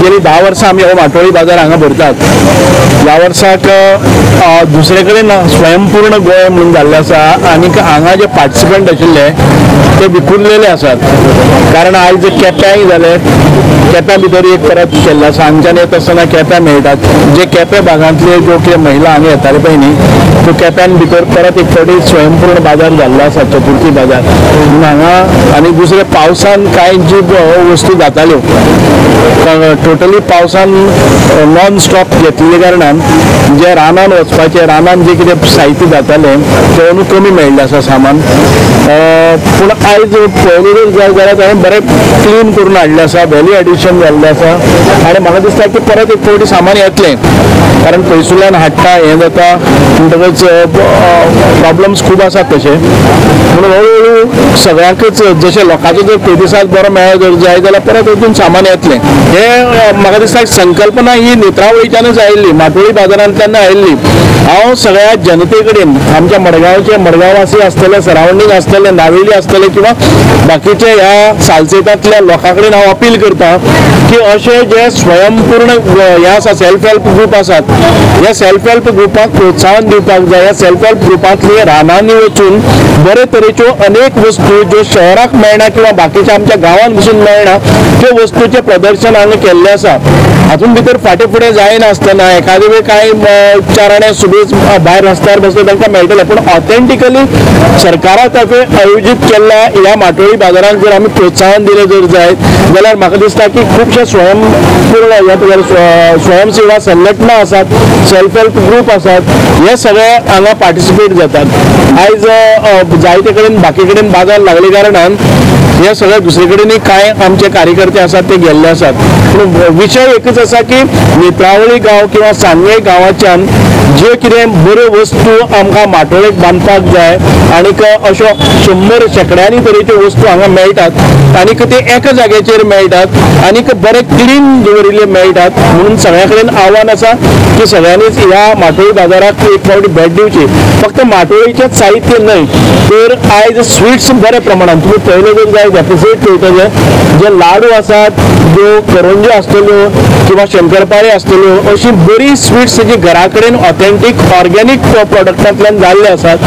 गेली 10 वर्सां आमी हो माटोळी बाजार हांगा भरतात. ह्या वर्साक दुसरे कडेन स्वयंपूर्ण गोंय म्हणून जाल्लें आसा आनी हांगा जे पार्टिसिपंट आशिल्ले ते विखुरलेले आसात. कारण आयज केप्यां जाले, केप्यां भितर एक परत केल्लो आसा. हांगच्यान येता आसतना केप्यां मेळटात. जे केप्यां भागांतले ज्यो कितें महिला हांगा येताले पळय न्ही, त्यो केप्यां भितर परत एक फावटी स्वयंपूर्ण बाजार जाल्लो आसा, चतुर्थी बाजार म्हणून हांगा. आनी दुसरे पावसान कांय जी वस्तू जाताल्यो टोटली पावसान नॉन स्टॉप घेतलेल्या कारणान जे रानान वचपाचें, रानान जे कितें साहित्य जातालें तें कमी मेळिल्लें आसा सामान. पूण आयज पळयलें जाल्यार हांवें बरें क्लीन करून हाडलें आसा, व्हॅल्यू एडिशन जाल्लें आसा आनी म्हाका दिसता की परत एक फावटी सामान येतलें. कारण पयसुल्यान हाडटा हें जाता म्हणटकच प्रॉब्लम्स खूब आसात तशे. म्हणून हळू सगळ्यांकच जशें लोकांचो जर प्रतिसाद बरो मेळ्ळो जर जाय जाल्यार परत वचून सामान येतलें. हें म्हाका दिसता संकल्पना ही नेत्रावळीच्यानच आयिल्ली, माटोळी बाजारांतल्यान आयिल्ली. हांव सगळ्या जनते कडेन, आमच्या मडगांवचे मडगांववासी आसतले, सरावंडींग आसतले, नावेली आसतले किंवा बाकीचे ह्या सालसेतांतल्या लोकां कडेन हांव अपील करता की अशे जे स्वयंपूर्ण हे आसा सेल्फ हेल्प ग्रूप आसात, ह्या सेल्फ हेल्प ग्रुपाक प्रोत्साहन दिवपाक जाय. ह्या सेल्फ हेल्प ग्रुपांतली रानांनी वचून बरे तरेच्यो अनेक वस्तू ज्यो शहराक मेळना किंवा बाकीच्या आमच्या गांवांत वचून मेळना त्यो वस्तूचें प्रदर्शन हांगा केल्लें आसा. हातूंत भितर फाटें फुडें जायनासतना एखादे वेळ कांय चाराणे सुबेज भायर रस्त्यार बसले तांकां मेळटलें, पूण ऑथेंटिकली सरकारा तर्फे आयोजीत केल्ल्या ह्या माटोळी बाजाराक जर आमी प्रोत्साहन दिलें जर जायत जाल्यार म्हाका दिसता की खुबशे स्वयंपूर्ण स्वयंसेवा संघटना आसात, सेल्फ हेल्प ग्रूप आसात, हे सगळे हांगा पार्टिसिपेट जातात. आयज जायते कडेन बाकी कडेन बाजार लागले कारणान हे सगळे दुसरे कडेनय कांय आमचे कार्यकर्ते आसात ते गेल्ले आसात. पूण विशय एकच आसा की नेत्रावळी गांव किंवा सांगवे गांवाच्यान जे कितें बऱ्यो वस्तू आमकां माटोळेक बांदपाक जाय आनीक अश्यो 100 शेकड्यांनी तरेच्यो वस्तू हांगा मेळटात आनीक ते एका जाग्याचेर मेळटात आनीक बरे क्लीन दवरिल्ले मेळटात. म्हणून सगळ्या कडेन आव्हान आसा की सगळ्यांनीच ह्या माटोळी बाजाराक एक फावटी भेट दिवची. फक्त माटोळीचेंच साहित्य न्हय तर आयज स्वीट्स बऱ्या प्रमाणात तुमी पयले जर जायत एपिसोड पळयतले जे लाडू आसात, ज्यो करंज्यो आसतल्यो किंवा शंकरपाळे आसतल्यो, अशी बरी स्वीट्स जी घरा कडेन ऑथेंटीक ऑर्गेनीक प्रोडक्टांतल्यान जाल्ले आसात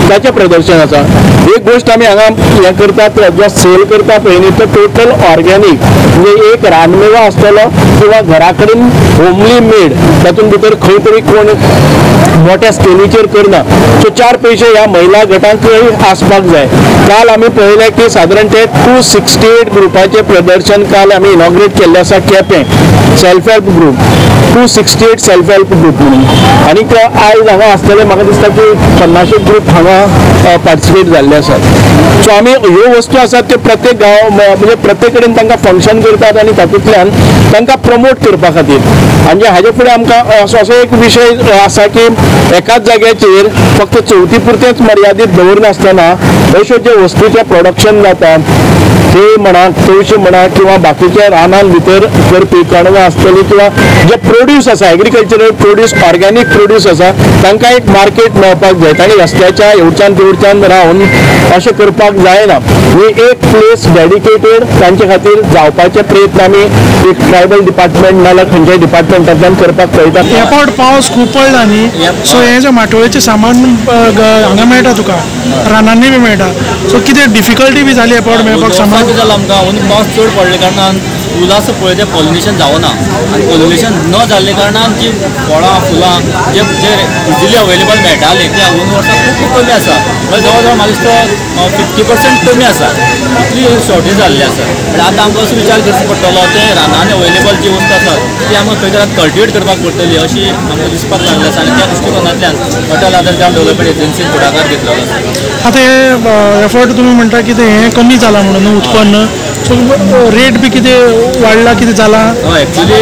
ताचें प्रदर्शन आसा. एक गोश्ट आमी हांगा हें करतात जो सेल करता पळय न्ही तो टोटल ऑर्गेनीक, म्हणजे एक रानमेवा आसतलो किंवा घरा कडेन होमली मेड, तातूंत भितर खंय तरी कोण मोठ्या स्केलीचेर करना. सो 4 पयशे ह्या महिला गटांकय आसपाक जाय. काल आमी पळयलें की सादारण ते 268 ग्रुपाचें प्रदर्शन काल आमी इनॉग्रेट केल्लें आसा Quepem self help group, 268 self help group म्हणून. आनीक आयज हांगा आसतले म्हाका दिसता की 50 ग्रूप हांगा पार्टिसिपेट जाल्ले आसात. सो आमी ह्यो वस्तू आसात त्यो प्रत्येक गांव म्हणजे प्रत्येक कडेन तांकां फंक्शन करतात आनी तातूंतल्यान तांकां प्रमोट करपा खातीर. म्हणजे हाजे फुडें आमकां असो एक विशय आसा की एकाच जाग्याचेर फक्त चवथी पुरतेंच मर्यादीत दवरनासतना अश्यो ज्यो वस्तूचें प्रोडक्शन जाता ते म्हणा, तवशीं म्हणा किंवा बाकीच्या रानान भितर करपी कणगां आसतलीं किंवा जे प्रोड्यूस आसा एग्रीकल्चरल प्रोड्यूस, ऑर्गेनीक प्रोड्यूस आसा तांकां एक मार्केट मेळपाक जाय. तांणी रस्त्याच्या हेवच्यान तेवच्यान रावन अशें करपाक जायना. ही एक प्लेस डेडिकेटेड तांचे खातीर जावपाचे प्रयत्न आमी एक ट्रायबल डिपार्टमेंट नाल्यार खंयच्याय डिपार्टमेंटांतल्यान करपाक पळयतात. ह्या फावट पावस खूब पडला न्ही, सो हें जें माटोळेचें सामान हांगा मेळटा तुका, रानांनी बी मेळटा. सो कितें डिफिकल्टी बी जाली ह्या फावट मेळपाक सामान? जालां आमकां पावस चड पडले कारणान फुलां पळय तें पॉलिनेशन जावना आनी पॉलिनेशन न जाल्ले कारणान जी फळां फुलां जे जे इजिली अवेलेबल मेळटाले ते अंदून वर्सां खूब कमी आसा. जवळ जवळ म्हाका दिसता 50% कमी आसा, इतली शॉर्टेज जाल्ली आसा. आनी आतां आमकां असो विचार करचो पडटलो ते रानांनी अवेलेबल जी वस्त आसात ती आमकां खंय तरी कल्टिवेट करपाक पडटली अशी आमकां दिसपाक लागली आसा. आनी त्या दृश्टीकोनांतल्यान हॉटेल आदार ग्राम डेव्हलपमेंट एजन्सीन फुडाकार घेतलो आसा. आतां हे एफर्ट तुमी म्हणटा की हें कमी जालां म्हणून उत्पन्न, सो रेट बी कितें वाडला, कितें जालां? हय, एक्चुली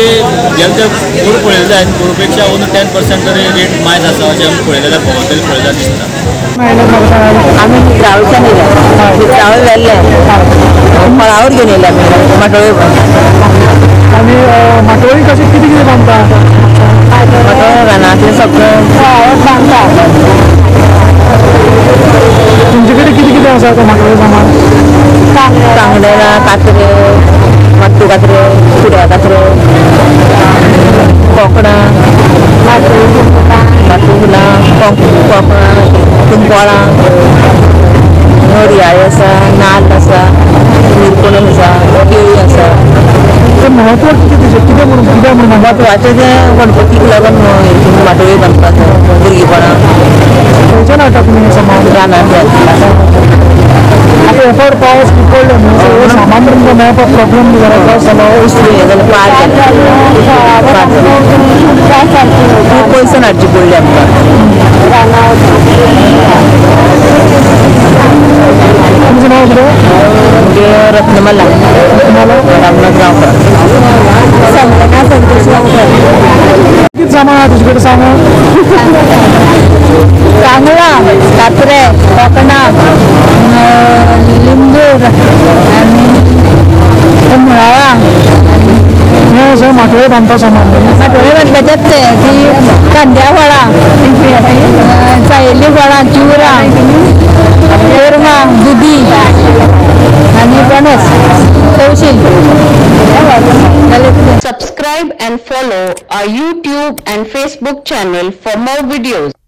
जेन्ना ते पूर पळयले जायत पूर पेक्षा 10% तरी रेट मायज आसा अशें आमी पळयलें जाल्यार भोंवतणी पळयलें जाल्यार दिसता. आम्ही निद्रावळच्यान येयले, निद्रावळ व्हेल्ले फळावर घेवन येयले आमी माटोळी. आनी माटोळी कशें कितें कितें बांदता? माटोळी रानांतलें सगळें बांदता. तुमचे कडेन कितें कितें आसा तो माटोळी सामान? कांगडेला, कात्रे, मट्टू कात्रे, सुड्या कात्रे, महत्व कितें म्हणून म्हत्वाचें तें गणपतीक लागून माटोळी बांदतात भुरगेपणां खंयच्यान हाडटा तुमी सामान रानांत आतां एफावट पावस खूब पडलो न्हू सो सामान तुमकां मेळपाक प्रॉब्लेम बी जालो त्रास जालो हें जालें पाड खूब पयसून हाडची पडली आमकां तुमचें नांव कितें म्हणजे रत्नमाला रामनाथ गांवकर संजना संतोष गांवकर कितें सामान आहा तुजे कडेन सांग कांगळा कात्रे कोकणां लिंबूर आनी मुळावा हें अशें माटोळे बांदता सामान माटोळी बांदपाचेंच तें ती कांद्या फळां सायेल्ली फळां चिवरां गोरवां दुदी आनी पणस तवशील Subscribe and follow our YouTube and Facebook channel for more videos.